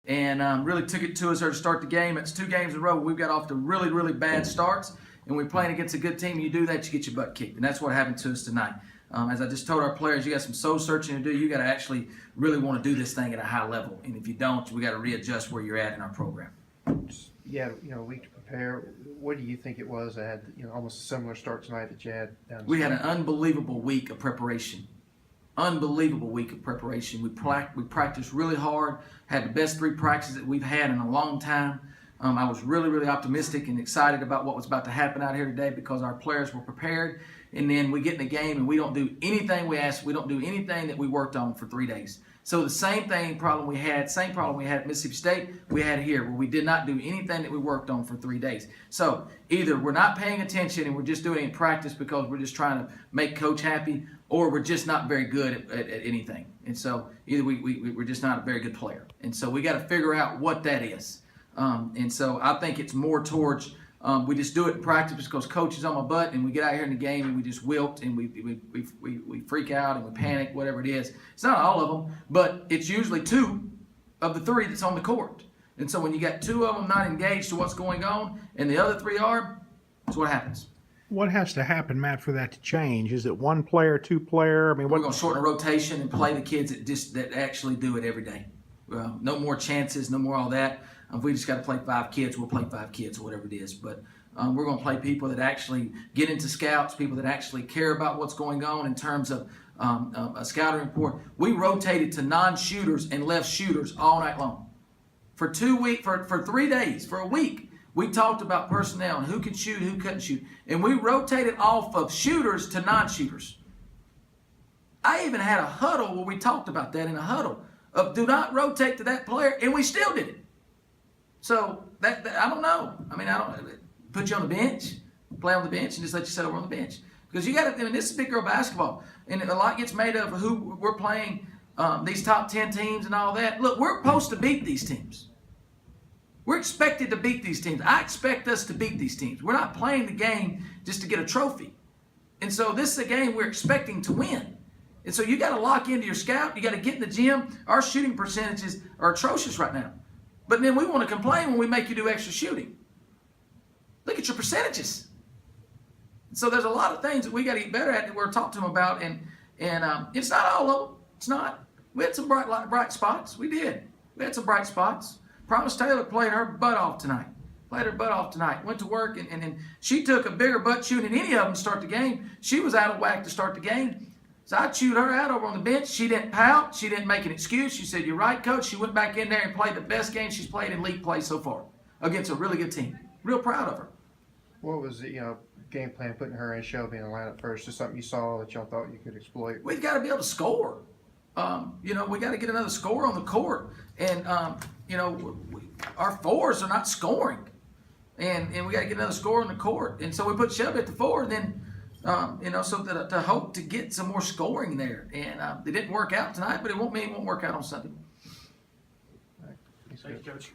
and really took it to us there to start the game. It's 2 games in a row. We've got off to really, really bad starts, and we're playing against a good team. You do that, you get your butt kicked, and that's what happened to us tonight. As I just told our players, you got some soul searching to do. You got to actually really want to do this thing at a high level, and if you don't, we got to readjust where you're at in our program. Yeah, a week to prepare. What do you think it was that had almost a similar start tonight that you had down? We had an unbelievable week of preparation. Unbelievable week of preparation. We practiced really hard. Had the best 3 practices that we've had in a long time. I was really, really optimistic and excited about what was about to happen out here today because our players were prepared. And then we get in the game and we don't do anything we asked. We don't do anything that we worked on for 3 days. So the same problem we had at Mississippi State, we had here, where we did not do anything that we worked on for 3 days. So either we're not paying attention and we're just doing it in practice because we're just trying to make coach happy, or we're just not very good at anything. And so either we're just not a very good player. And so we got to figure out what that is. And so I think it's more towards we just do it in practice because coach is on my butt, and we get out here in the game and we just wilt and we freak out and we panic, whatever it is. It's not all of them, but it's usually 2 of the 3 that's on the court. And so when you got 2 of them not engaged to what's going on and the other 3 are, that's what happens. What has to happen, Matt, for that to change? Is it 1 player, 2 player? I mean, we're going to shorten the rotation and play the kids that actually do it every day. No more chances, no more all that. If we just got to play 5 kids, we'll play 5 kids or whatever it is. But we're going to play people that actually get into scouts, people that actually care about what's going on in terms of a scouting report. We rotated to non-shooters and left shooters all night long. For 3 days, for a week, we talked about personnel and who could shoot, who couldn't shoot. And we rotated off of shooters to non-shooters. I even had a huddle where we talked about that in a huddle of do not rotate to that player, and we still did it. So that I don't know. I mean, I don't put you on the bench, play on the bench, and just let you sit over on the bench because you got to. I mean, this is big girl basketball, and a lot gets made of who we're playing. These top 10 teams and all that. Look, we're supposed to beat these teams. We're expected to beat these teams. I expect us to beat these teams. We're not playing the game just to get a trophy, and so this is a game we're expecting to win. And so you got to lock into your scout. You got to get in the gym. Our shooting percentages are atrocious right now. But then we want to complain when we make you do extra shooting. Look at your percentages. So there's a lot of things that we got to get better at that we're talking to them about. And it's not all of them. It's not. We had some bright spots. We did. We had some bright spots. Promise Taylor played her butt off tonight. Went to work, and she took a bigger butt shooting than any of them to start the game. She was out of whack to start the game. So I chewed her out over on the bench. She didn't pout. She didn't make an excuse. She said, "You're right, Coach." She went back in there and played the best game she's played in league play so far against a really good team. Real proud of her. What was the game plan putting her in show being in the lineup first? Just something you saw that y'all thought you could exploit? We've got to be able to score. We got to get another score on the court. And, our 4s are not scoring. And we got to get another score on the court. And so we put Shelby at the 4, and then so to hope to get some more scoring there. And it didn't work out tonight, but it won't mean it won't work out on Sunday. Thanks, Coach.